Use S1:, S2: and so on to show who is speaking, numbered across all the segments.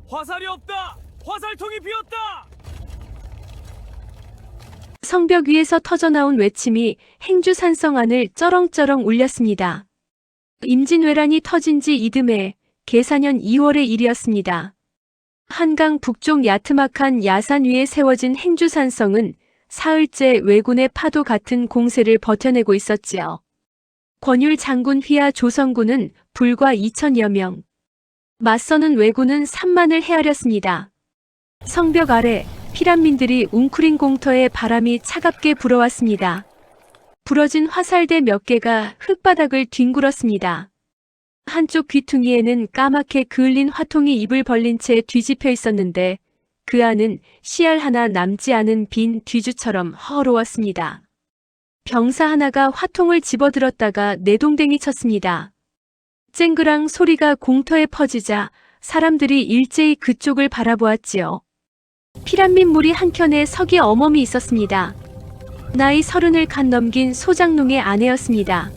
S1: 화살이 없다! 화살통이 비었다!
S2: 성벽 위에서 터져나온 외침이 행주산성 안을 쩌렁쩌렁 울렸습니다. 임진왜란이 터진 지 이듬해 계사년 2월의 일이었습니다. 한강 북쪽 야트막한 야산 위에 세워진 행주산성은 사흘째 왜군의 파도 같은 공세를 버텨내고 있었지요. 권율 장군 휘하 조선군은 불과 2천여 명, 맞서는 왜군은 3만을 헤아렸습니다. 성벽 아래 피란민들이 웅크린 공터에 바람이 차갑게 불어왔습니다. 부러진 화살대 몇 개가 흙바닥을 뒹굴었습니다. 한쪽 귀퉁이에는 까맣게 그을린 화통이 입을 벌린 채 뒤집혀 있었는데 그 안은 씨알 하나 남지 않은 빈 뒤주처럼 허러웠습니다. 병사 하나가 화통을 집어들었다가 내동댕이 쳤습니다. 쨍그랑 소리가 공터에 퍼지자 사람들이 일제히 그쪽을 바라보았지요. 피란민 무리 한켠에 서기 어멈이 있었습니다. 나이 30을 간 넘긴 소장농의 아내였습니다.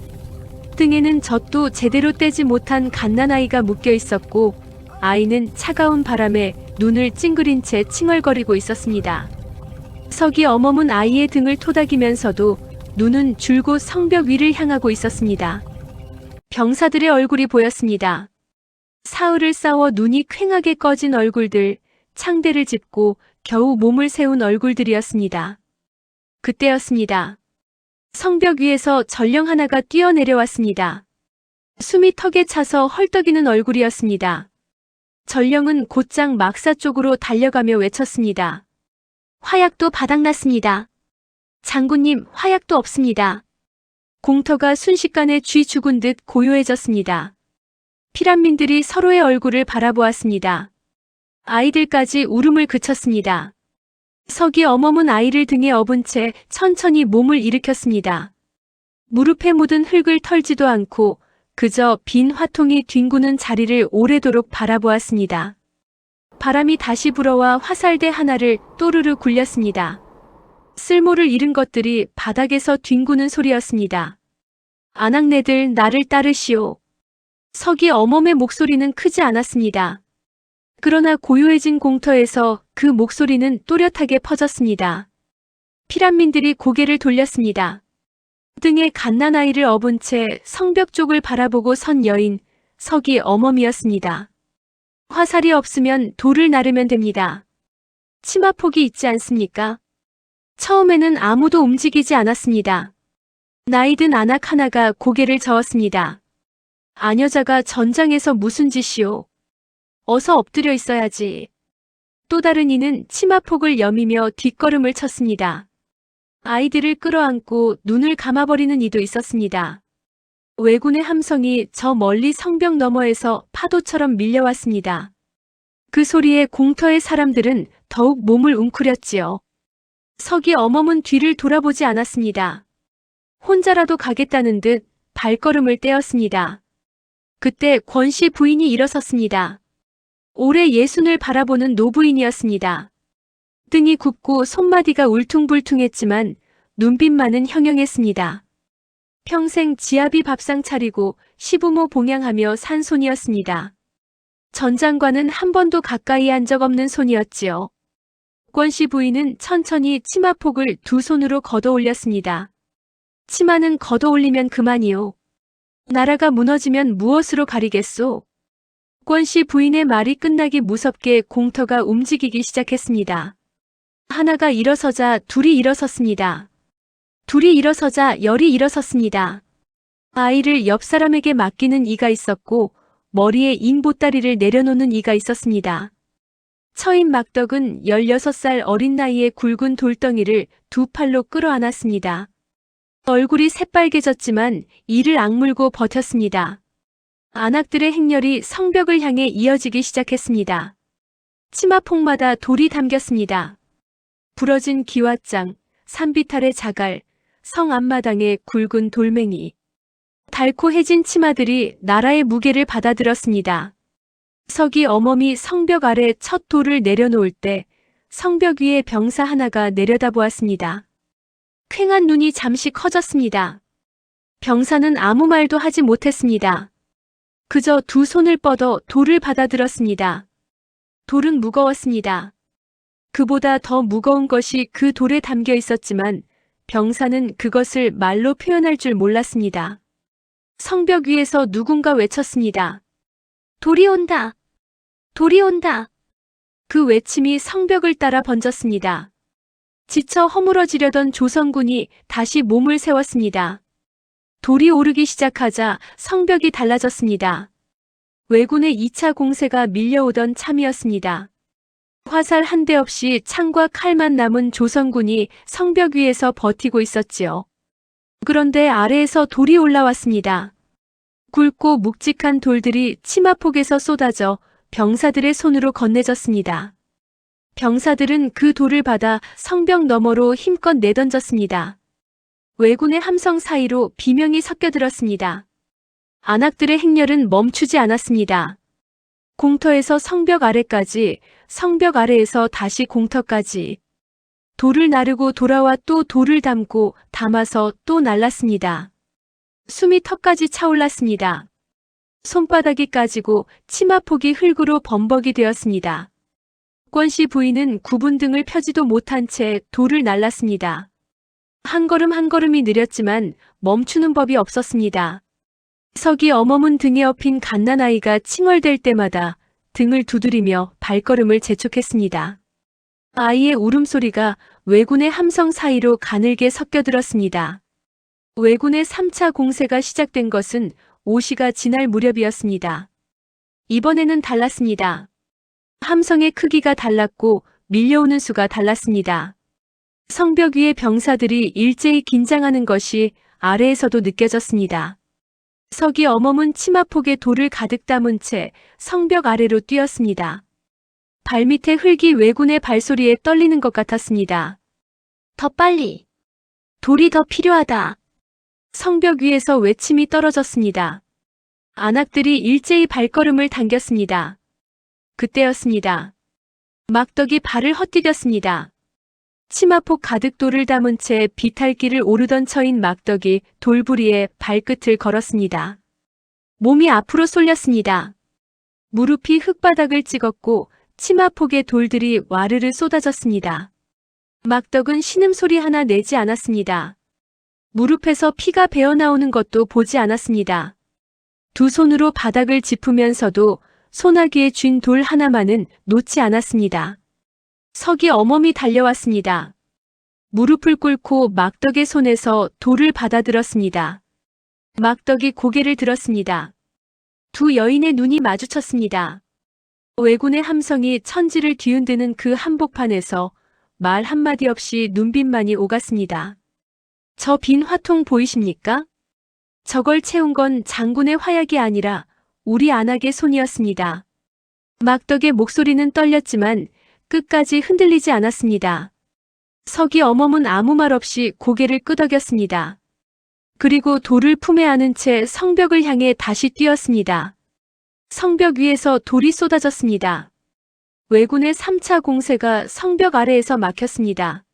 S2: 등에는 젖도 제대로 떼지 못한 갓난아이가 묶여 있었고 아이는 차가운 바람에 눈을 찡그린 채 칭얼거리고 있었습니다. 서기 어멈은 아이의 등을 토닥이면서도 눈은 줄곧 성벽 위를 향하고 있었습니다. 병사들의 얼굴이 보였습니다. 사흘을 싸워 눈이 퀭하게 꺼진 얼굴들, 창대를 짚고 겨우 몸을 세운 얼굴들이었습니다. 그때였습니다. 성벽 위에서 전령 하나가 뛰어내려왔습니다. 숨이 턱에 차서 헐떡이는 얼굴이었습니다. 전령은 곧장 막사 쪽으로 달려가며 외쳤습니다. 화약도 바닥났습니다. 장군님, 화약도 없습니다. 공터가 순식간에 쥐 죽은 듯 고요해졌습니다. 피란민들이 서로의 얼굴을 바라보았습니다. 아이들까지 울음을 그쳤습니다. 서기 어멈은 아이를 등에 업은 채 천천히 몸을 일으켰습니다. 무릎에 묻은 흙을 털지도 않고 그저 빈 화통이 뒹구는 자리를 오래도록 바라보았습니다. 바람이 다시 불어와 화살대 하나를 또르르 굴렸습니다. 쓸모를 잃은 것들이 바닥에서 뒹구는 소리였습니다. 아낙네들 나를 따르시오. 서기 어멈의 목소리는 크지 않았습니다. 그러나 고요해진 공터에서 그 목소리는 또렷하게 퍼졌습니다. 피란민들이 고개를 돌렸습니다. 등에 갓난아이를 업은 채 성벽 쪽을 바라보고 선 여인, 서기 어멈이었습니다. 화살이 없으면 돌을 나르면 됩니다. 치마폭이 있지 않습니까? 처음에는 아무도 움직이지 않았습니다. 나이든 아낙 하나가 고개를 저었습니다. 아녀자가 전장에서 무슨 짓이오? 어서 엎드려 있어야지. 또 다른 이는 치마폭을 여미며 뒷걸음을 쳤습니다. 아이들을 끌어안고 눈을 감아버리는 이도 있었습니다. 왜군의 함성이 저 멀리 성벽 너머에서 파도처럼 밀려왔습니다. 그 소리에 공터의 사람들은 더욱 몸을 웅크렸지요. 서기 어멈은 뒤를 돌아보지 않았습니다. 혼자라도 가겠다는 듯 발걸음을 떼었습니다. 그때 권씨 부인이 일어섰습니다. 오래 예순을 바라보는 노부인이었습니다. 등이 굽고 손마디가 울퉁불퉁했지만 눈빛만은 형형했습니다. 평생 지아비 밥상 차리고 시부모 봉양하며 산 손이었습니다. 전장과는 한 번도 가까이 한 적 없는 손이었지요. 권씨 부인은 천천히 치마폭을 두 손으로 걷어 올렸습니다. 치마는 걷어 올리면 그만이요. 나라가 무너지면 무엇으로 가리겠소? 권씨 부인의 말이 끝나기 무섭게 공터가 움직이기 시작했습니다. 하나가 일어서자 둘이 일어섰습니다. 둘이 일어서자 열이 일어섰습니다. 아이를 옆 사람에게 맡기는 이가 있었고 머리에 잉 보따리를 내려놓는 이가 있었습니다. 처인 막덕은 16살 어린 나이에 굵은 돌덩이를 두 팔로 끌어안았습니다. 얼굴이 새빨개졌지만 이를 악물고 버텼습니다. 아낙들의 행렬이 성벽을 향해 이어지기 시작했습니다. 치마폭마다 돌이 담겼습니다. 부러진 기왓장, 산비탈의 자갈, 성 앞마당의 굵은 돌멩이. 달코해진 치마들이 나라의 무게를 받아들었습니다. 서기 어멈이 성벽 아래 첫 돌을 내려놓을 때 성벽 위에 병사 하나가 내려다보았습니다. 퀭한 눈이 잠시 커졌습니다. 병사는 아무 말도 하지 못했습니다. 그저 두 손을 뻗어 돌을 받아들었습니다. 돌은 무거웠습니다. 그보다 더 무거운 것이 그 돌에 담겨 있었지만 병사는 그것을 말로 표현할 줄 몰랐습니다. 성벽 위에서 누군가 외쳤습니다. 돌이 온다! 돌이 온다! 그 외침이 성벽을 따라 번졌습니다. 지쳐 허물어지려던 조선군이 다시 몸을 세웠습니다. 돌이 오르기 시작하자 성벽이 달라졌습니다. 왜군의 2차 공세가 밀려오던 참이었습니다. 화살 한 대 없이 창과 칼만 남은 조선군이 성벽 위에서 버티고 있었지요. 그런데 아래에서 돌이 올라왔습니다. 굵고 묵직한 돌들이 치마폭에서 쏟아져 병사들의 손으로 건네졌습니다. 병사들은 그 돌을 받아 성벽 너머로 힘껏 내던졌습니다. 왜군의 함성 사이로 비명이 섞여들었습니다. 안악들의 행렬은 멈추지 않았습니다. 공터에서 성벽 아래까지, 성벽 아래에서 다시 공터까지. 돌을 나르고 돌아와 또 돌을 담고 담아서 또 날랐습니다. 숨이 턱까지 차올랐습니다. 손바닥이 까지고 치마폭이 흙으로 범벅이 되었습니다. 권씨 부인은 구분 등을 펴지도 못한 채 돌을 날랐습니다. 한 걸음 한 걸음이 느렸지만 멈추는 법이 없었습니다. 석이 어머문 등에 업힌 갓난아이가 칭얼댈 때마다 등을 두드리며 발걸음을 재촉했습니다. 아이의 울음소리가 왜군의 함성 사이로 가늘게 섞여들었습니다. 왜군의 3차 공세가 시작된 것은 5시가 지날 무렵이었습니다. 이번에는 달랐습니다. 함성의 크기가 달랐고 밀려오는 수가 달랐습니다. 성벽 위의 병사들이 일제히 긴장하는 것이 아래에서도 느껴졌습니다. 석이 어머문 치마폭에 돌을 가득 담은 채 성벽 아래로 뛰었습니다. 발밑에 흙이 왜군의 발소리에 떨리는 것 같았습니다. 더 빨리! 돌이 더 필요하다! 성벽 위에서 외침이 떨어졌습니다. 안악들이 일제히 발걸음을 당겼습니다. 그때였습니다. 막덕이 발을 헛디뎠습니다. 치마폭 가득 돌을 담은 채 비탈길을 오르던 처인 막덕이 돌부리에 발끝을 걸었습니다. 몸이 앞으로 쏠렸습니다. 무릎이 흙바닥을 찍었고 치마폭의 돌들이 와르르 쏟아졌습니다. 막덕은 신음소리 하나 내지 않았습니다. 무릎에서 피가 배어나오는 것도 보지 않았습니다. 두 손으로 바닥을 짚으면서도 소나기에 쥔 돌 하나만은 놓지 않았습니다. 석이 어멈이 달려왔습니다. 무릎을 꿇고 막덕의 손에서 돌을 받아들었습니다. 막덕이 고개를 들었습니다. 두 여인의 눈이 마주쳤습니다. 왜군의 함성이 천지를 뒤흔드는 그 한복판에서 말 한마디 없이 눈빛만이 오갔습니다. 저 빈 화통 보이십니까? 저걸 채운 건 장군의 화약이 아니라 우리 안악의 손이었습니다. 막덕의 목소리는 떨렸지만 끝까지 흔들리지 않았습니다. 석이 어멈은 아무 말 없이 고개를 끄덕였습니다. 그리고 돌을 품에 안은 채 성벽을 향해 다시 뛰었습니다. 성벽 위에서 돌이 쏟아졌습니다. 왜군의 3차 공세가 성벽 아래에서 막혔습니다.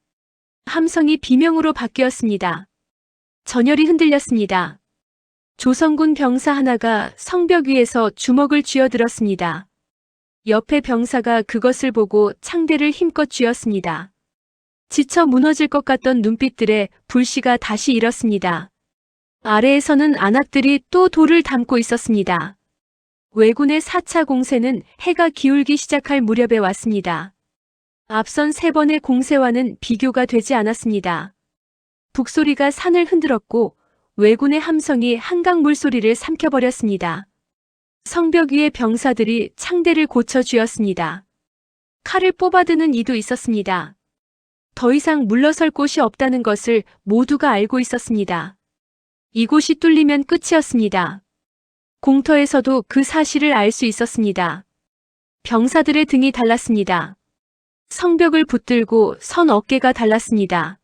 S2: 함성이 비명으로 바뀌었습니다. 전열이 흔들렸습니다. 조선군 병사 하나가 성벽 위에서 주먹을 쥐어들었습니다. 옆에 병사가 그것을 보고 창대를 힘껏 쥐었습니다. 지쳐 무너질 것 같던 눈빛들에 불씨가 다시 일었습니다. 아래에서는 안악들이 또 돌을 담고 있었습니다. 왜군의 4차 공세는 해가 기울기 시작할 무렵에 왔습니다. 앞선 3번의 공세와는 비교가 되지 않았습니다. 북소리가 산을 흔들었고 왜군의 함성이 한강 물소리를 삼켜버렸습니다. 성벽 위의 병사들이 창대를 고쳐 쥐었습니다. 칼을 뽑아드는 이도 있었습니다. 더 이상 물러설 곳이 없다는 것을 모두가 알고 있었습니다. 이곳이 뚫리면 끝이었습니다. 공터에서도 그 사실을 알 수 있었습니다. 병사들의 등이 달랐습니다. 성벽을 붙들고 선 어깨가 달랐습니다.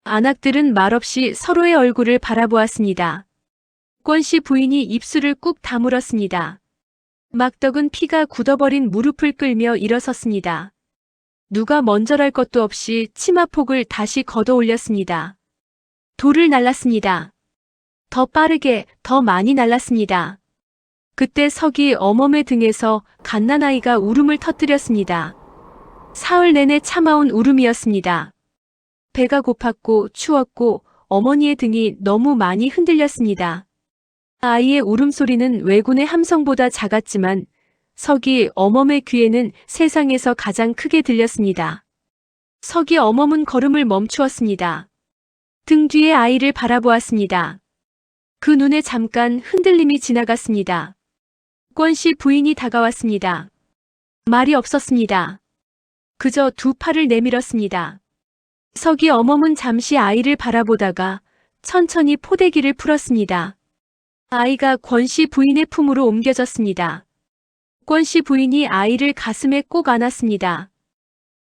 S2: 안악들은 말없이 서로의 얼굴을 바라보았습니다. 권씨 부인이 입술을 꾹 다물었습니다. 막덕은 피가 굳어버린 무릎을 끌며 일어섰습니다. 누가 먼저랄 것도 없이 치마폭을 다시 걷어 올렸습니다. 돌을 날랐습니다. 더 빠르게, 더 많이 날랐습니다. 그때 석이 어멈의 등에서 갓난아이가 울음을 터뜨렸습니다. 사흘 내내 참아온 울음이었습니다. 배가 고팠고 추웠고 어머니의 등이 너무 많이 흔들렸습니다. 아이의 울음소리는 외군의 함성보다 작았지만 석이 어멈의 귀에는 세상에서 가장 크게 들렸습니다. 석이 어멈은 걸음을 멈추었습니다. 등 뒤에 아이를 바라보았습니다. 그 눈에 잠깐 흔들림이 지나갔습니다. 권씨 부인이 다가왔습니다. 말이 없었습니다. 그저 두 팔을 내밀었습니다. 석이 어멈은 잠시 아이를 바라보다가 천천히 포대기를 풀었습니다. 아이가 권씨 부인의 품으로 옮겨졌습니다. 권씨 부인이 아이를 가슴에 꼭 안았습니다.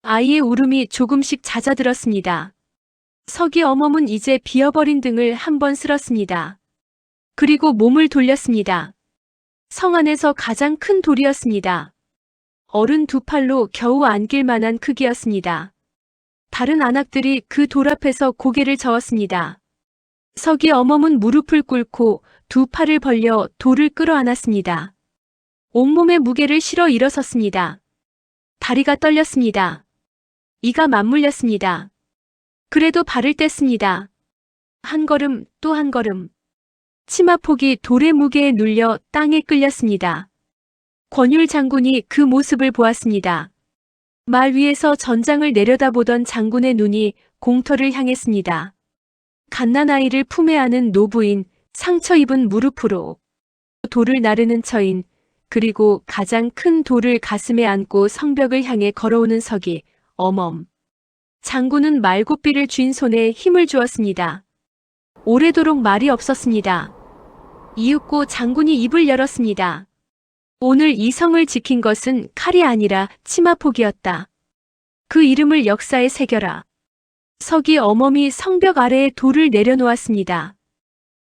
S2: 아이의 울음이 조금씩 잦아들었습니다. 석이 어멈은 이제 비어버린 등을 한번 쓸었습니다. 그리고 몸을 돌렸습니다. 성 안에서 가장 큰 돌이었습니다. 어른 두 팔로 겨우 안길 만한 크기였습니다. 다른 안악들이 그 돌 앞에서 고개를 저었습니다. 석이 어멈은 무릎을 꿇고 두 팔을 벌려 돌을 끌어안았습니다. 온몸의 무게를 실어 일어섰습니다. 다리가 떨렸습니다. 이가 맞물렸습니다. 그래도 발을 뗐습니다. 한 걸음 또 한 걸음. 치마폭이 돌의 무게에 눌려 땅에 끌렸습니다. 권율 장군이 그 모습을 보았습니다. 말 위에서 전장을 내려다보던 장군의 눈이 공터를 향했습니다. 갓난아이를 품에 안은 노부인, 상처 입은 무릎으로 돌을 나르는 처인, 그리고 가장 큰 돌을 가슴에 안고 성벽을 향해 걸어오는 석이 어멈. 장군은 말고삐를 쥔 손에 힘을 주었습니다. 오래도록 말이 없었습니다. 이윽고 장군이 입을 열었습니다. 오늘 이 성을 지킨 것은 칼이 아니라 치마폭이었다. 그 이름을 역사에 새겨라. 석이 어멈이 성벽 아래에 돌을 내려놓았습니다.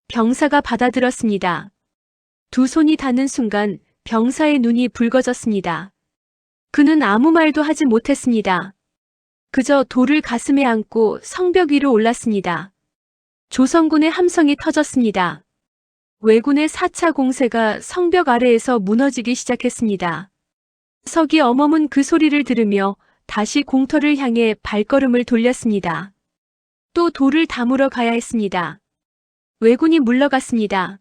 S2: 병사가 받아들었습니다. 두 손이 닿는 순간 병사의 눈이 붉어졌습니다. 그는 아무 말도 하지 못했습니다. 그저 돌을 가슴에 안고 성벽 위로 올랐습니다. 조선군의 함성이 터졌습니다. 왜군의 4차 공세가 성벽 아래에서 무너지기 시작했습니다. 석이 어멈은 그 소리를 들으며 다시 공터를 향해 발걸음을 돌렸습니다. 또 돌을 다물어 가야 했습니다. 왜군이 물러갔습니다.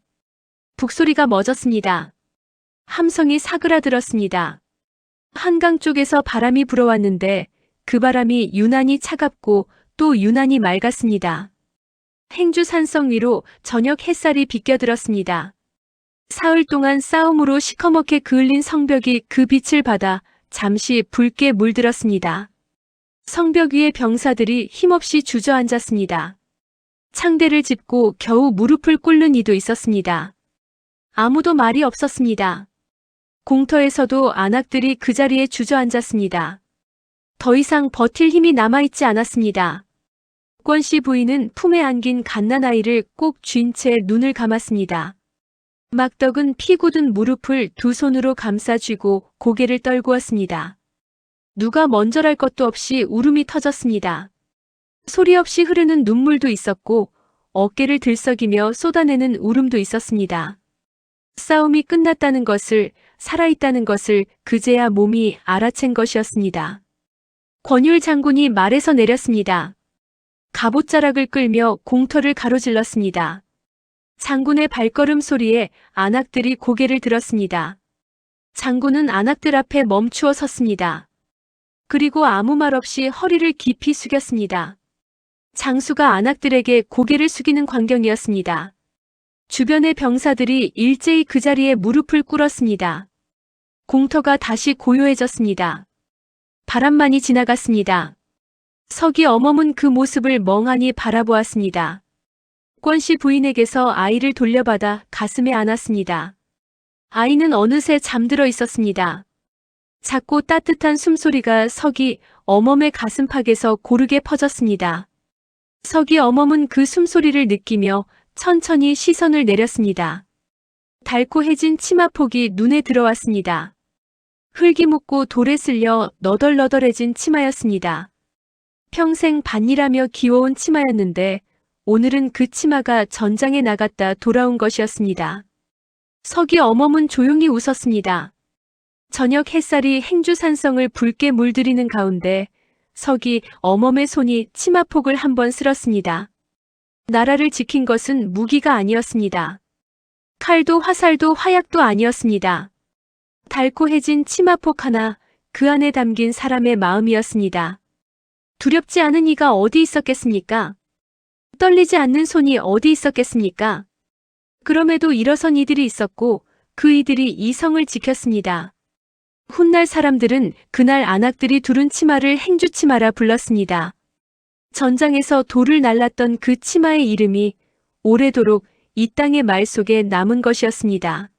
S2: 북소리가 멎었습니다. 함성이 사그라들었습니다. 한강 쪽에서 바람이 불어왔는데 그 바람이 유난히 차갑고 또 유난히 맑았습니다. 행주 산성 위로 저녁 햇살이 비껴들었습니다. 사흘 동안 싸움으로 시커멓게 그을린 성벽이 그 빛을 받아 잠시 붉게 물들었습니다. 성벽 위에 병사들이 힘없이 주저앉았습니다. 창대를 짚고 겨우 무릎을 꿇는 이도 있었습니다. 아무도 말이 없었습니다. 공터에서도 안악들이 그 자리에 주저앉았습니다. 더 이상 버틸 힘이 남아있지 않았습니다. 권씨 부인은 품에 안긴 갓난아이를 꼭 쥔 채 눈을 감았습니다. 막덕은 피 굳은 무릎을 두 손으로 감싸 쥐고 고개를 떨구었습니다. 누가 먼저랄 것도 없이 울음이 터졌습니다. 소리 없이 흐르는 눈물도 있었고 어깨를 들썩이며 쏟아내는 울음도 있었습니다. 싸움이 끝났다는 것을, 살아있다는 것을 그제야 몸이 알아챈 것이었습니다. 권율 장군이 말에서 내렸습니다. 갑옷자락을 끌며 공터를 가로질렀습니다. 장군의 발걸음 소리에 안악들이 고개를 들었습니다. 장군은 안악들 앞에 멈추어 섰습니다. 그리고 아무 말 없이 허리를 깊이 숙였습니다. 장수가 안악들에게 고개를 숙이는 광경이었습니다. 주변의 병사들이 일제히 그 자리에 무릎을 꿇었습니다. 공터가 다시 고요해졌습니다. 바람만이 지나갔습니다. 석이 어멈은 그 모습을 멍하니 바라보았습니다. 권씨 부인에게서 아이를 돌려받아 가슴에 안았습니다. 아이는 어느새 잠들어 있었습니다. 작고 따뜻한 숨소리가 석이 어멈의 가슴팍에서 고르게 퍼졌습니다. 석이 어멈은 그 숨소리를 느끼며 천천히 시선을 내렸습니다. 달코해진 치마폭이 눈에 들어왔습니다. 흙이 묻고 돌에 쓸려 너덜너덜해진 치마였습니다. 평생 반일하며 기워온 치마였는데 오늘은 그 치마가 전장에 나갔다 돌아온 것이었습니다. 석이 어멈은 조용히 웃었습니다. 저녁 햇살이 행주산성을 붉게 물들이는 가운데 석이 어멈의 손이 치마폭을 한번 쓸었습니다. 나라를 지킨 것은 무기가 아니었습니다. 칼도 화살도 화약도 아니었습니다. 달코해진 치마폭 하나, 그 안에 담긴 사람의 마음이었습니다. 두렵지 않은 이가 어디 있었겠습니까? 떨리지 않는 손이 어디 있었겠습니까? 그럼에도 일어선 이들이 있었고 그 이들이 이 성을 지켰습니다. 훗날 사람들은 그날 안악들이 두른 치마를 행주치마라 불렀습니다. 전장에서 돌을 날랐던 그 치마의 이름이 오래도록 이 땅의 말 속에 남은 것이었습니다.